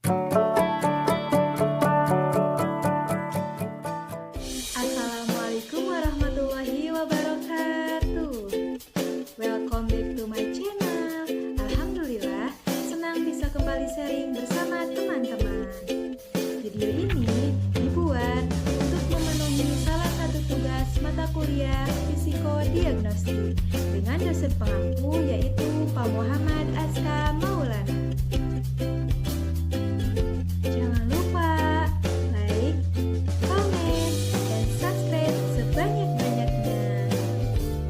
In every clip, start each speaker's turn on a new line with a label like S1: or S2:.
S1: Assalamualaikum warahmatullahi wabarakatuh. Welcome back to my channel. Alhamdulillah, senang bisa kembali sharing bersama teman-teman. Video ini dibuat untuk memenuhi salah satu tugas mata kuliah psikodiagnostik dengan dosen pengampu yaitu Pak Muhammad Aska Maulana. Jangan lupa like, komen, dan subscribe sebanyak-banyaknya.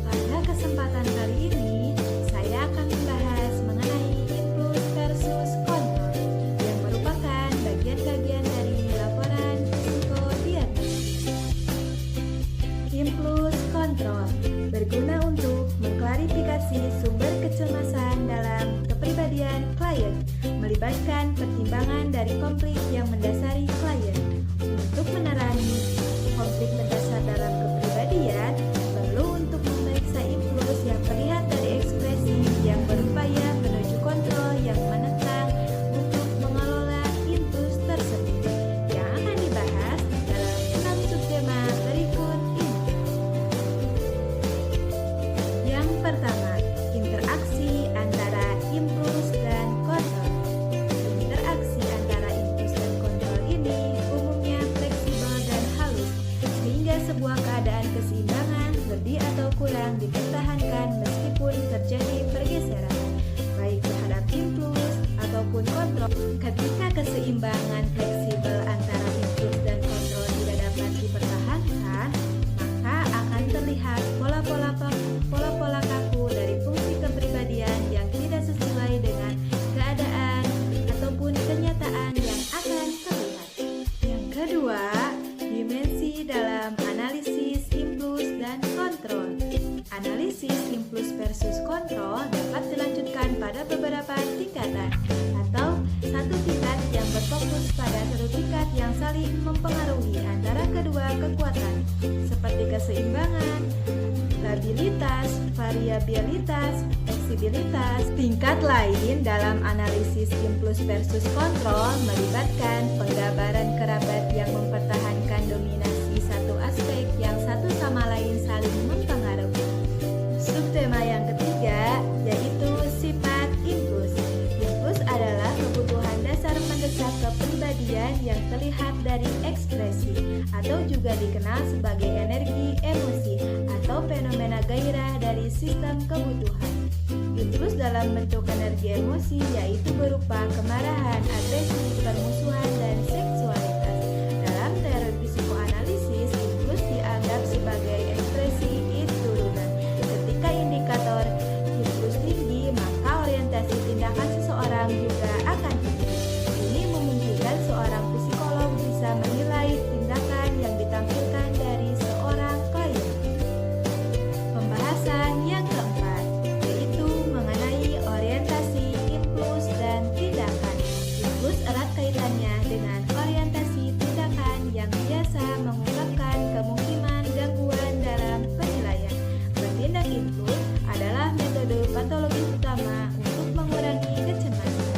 S1: Pada kesempatan kali ini, saya akan membahas mengenai impuls versus kontrol yang merupakan bagian-bagian dari laporan psikodiagnostik. Impuls kontrol berguna untuk mengklarifikasi sumber kecemasan dalam kepribadian klien, melibatkan pertimbangan dari konflik yang mendasari klien. Untuk menerangi konflik mendasar dalam kepribadian, perlu untuk memeriksa impuls yang terlihat dari ekspresi yang berupaya menuju kontrol yang menentang untuk mengelola impuls tersebut, yang akan dibahas dalam 6 subtema berikut ini. Yang pertama, interaksi antara impuls dan kontrol. Interaksi antara impuls dan kontrol ini umumnya fleksibel dan halus, sehingga sebuah keadaan keseimbangan lebih atau kurang dipertahankan meskipun terjadi pergeseran, baik terhadap impuls ataupun kontrol. Ketika keseimbangan fleksibel antara impuls dan kontrol tidak dapat dipertahankan, maka akan terlihat pola-pola kaku dari fungsi kepribadian yang tidak sesuai dengan keadaan ataupun kenyataan yang akan terlihat. Yang kedua, dimensi dalam analisis impuls dan kontrol. Analisis impuls versus kontrol dapat dilanjutkan pada beberapa tingkatan atau satu tingkat yang berfokus pada satu tingkat yang saling mempengaruhi antara kedua kekuatan, seperti keseimbangan, labilitas, variabilitas, fleksibilitas. Tingkat lain dalam analisis impuls versus kontrol melibatkan penggambaran kerabat yang mempertahankan dominasi satu aspek yang satu sama lain saling mempengaruhi. Subtema yang ketiga yaitu sifat impuls. Impuls adalah kebutuhan dasar mendesak kepribadian yang terlihat dari ekspresi atau juga dikenal sebagai energi emosi atau fenomena gairah dari sistem kebutuhan. Impuls dalam bentuk energi emosi yaitu berupa kemarahan, agresi, permusuhan, dan seksualitas. Dalam teori psikoanalisis, impuls dianggap sebagai ekspresi turunan. Ketika indikator impuls tinggi, maka orientasi tindakan seseorang juga akan tinggi. Ini memungkinkan seorang psikolog bisa menilai tindakan yang ditampilkan dari seorang klien. Pembahasan yang keempat yaitu mengenai orientasi impuls dan tindakan. Impuls erat kaitannya dengan orientasi tindakan yang biasa mengungkapkan kemungkinan gangguan dalam penilaian. Bertindak impuls adalah metode patologis utama untuk mengurangi kecemasan.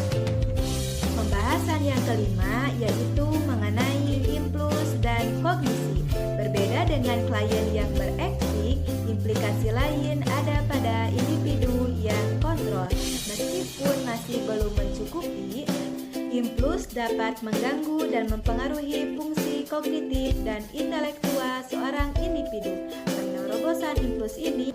S1: Pembahasan yang kelima yaitu mengenai impuls dan kognisi. Berbeda dengan klien yang bereksik, implikasi lain ada pada individu yang kontrol. Meskipun masih belum mencukupi, impuls dapat mengganggu dan mempengaruhi fungsi kognitif dan intelektual seorang individu. Penerobosan impuls ini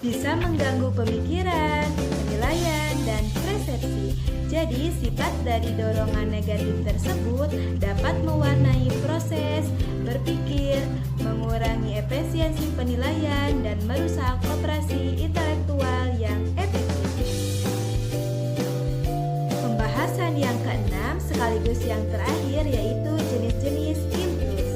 S1: bisa mengganggu pemikiran, penilaian, dan persepsi. Jadi, sifat dari dorongan negatif tersebut dapat mewarnai proses berpikir, mengurangi efisiensi penilaian, dan merusak operasi intelektual yang efektif. Pembahasan yang keenam sekaligus yang terakhir yaitu jenis-jenis impuls.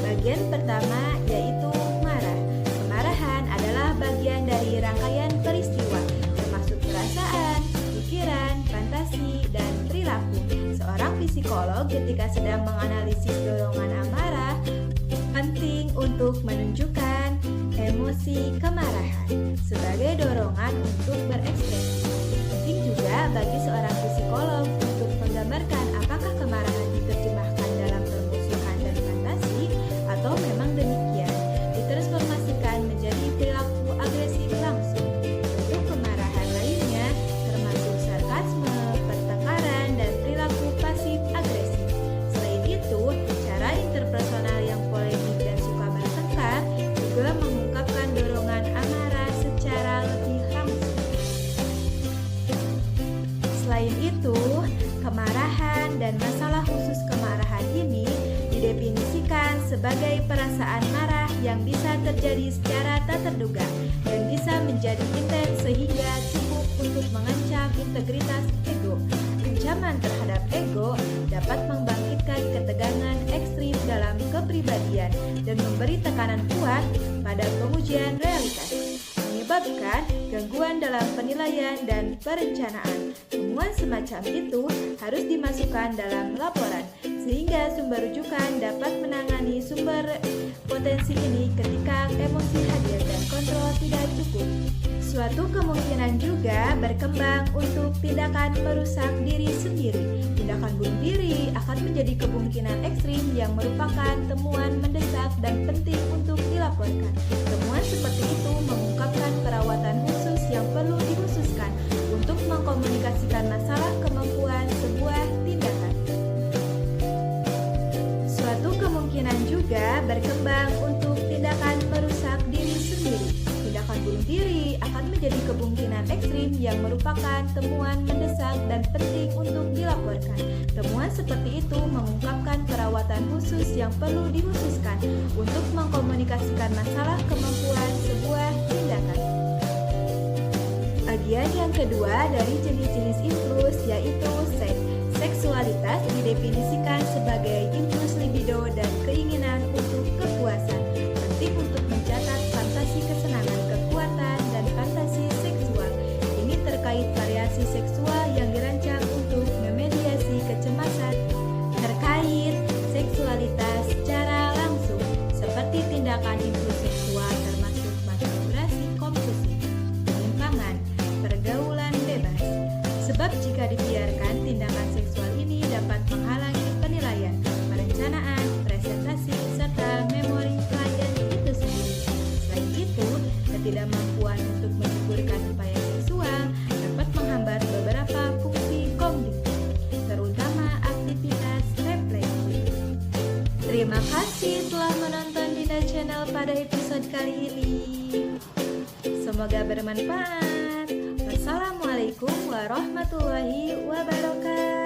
S1: Bagian pertama yaitu marah. Kemarahan adalah bagian dari rangkaian peristiwa, termasuk perasaan, pikiran, fantasi, dan perilaku. Seorang psikolog ketika sedang menganalisis dorongan amarah, penting untuk menunjukkan emosi kemarahan sebagai dorongan untuk berekspresi. Penting juga bagi seorang psikolog untuk menggambarkan apakah kemarahan dan masalah khusus kemarahan ini didefinisikan sebagai perasaan marah yang bisa terjadi secara tak terduga dan bisa menjadi intens sehingga cukup untuk mengancam integritas ego. Ancaman terhadap ego dapat membangkitkan ketegangan ekstrim dalam kepribadian dan memberi tekanan kuat pada pengujian realitas, menyebabkan gangguan dalam penilaian dan perencanaan. Temuan semacam itu harus dimasukkan dalam laporan, sehingga sumber rujukan dapat menangani sumber potensi ini ketika emosi hadir dan kontrol tidak cukup. Suatu kemungkinan juga berkembang untuk tindakan merusak diri sendiri. Tindakan bunuh diri akan menjadi kemungkinan ekstrim yang merupakan temuan mendesak dan penting untuk dilaporkan. Temuan seperti itu mengungkapkan perawatan khusus yang perlu dikhususkan untuk mengkomunikasikan masalah kemampuan sebuah tindakan. Suatu kemungkinan juga berkembang untuk tindakan merusak diri sendiri. Tindakan bunuh diri akan menjadi kemungkinan ekstrim yang merupakan temuan mendesak dan penting untuk dilaporkan. Temuan seperti itu mengungkapkan perawatan khusus yang perlu dikhususkan untuk mengkomunikasikan masalah kemampuan sebuah tindakan. Bagian yang kedua dari jenis-jenis impuls yaitu seks. Seksualitas didefinisikan sebagai impuls libido dan keinginan untuk kepuasan. Penting untuk mencatat fantasi kesenangan, kekuatan, dan fantasi seksual. Ini terkait variasi seksual yang dirancang untuk memediasi kecemasan terkait seksualitas secara langsung, seperti tindakan impuls seksual termasuk masturbasi kompulsif, penyimpangan, pergaulan bebas. Sebab jika dibiarkan, tindakan seksual ini dapat menghalangi penilaian, perencanaan, presentasi, serta memori klien itu sendiri. Selain itu, ketidakmampuan untuk menyuburkan upaya seksual dapat menghambat beberapa fungsi kognitif, terutama aktivitas refleksi. Terima kasih telah menonton Dinda Channel pada episode kali ini. Semoga bermanfaat. Wassalamualaikum warahmatullahi wabarakatuh.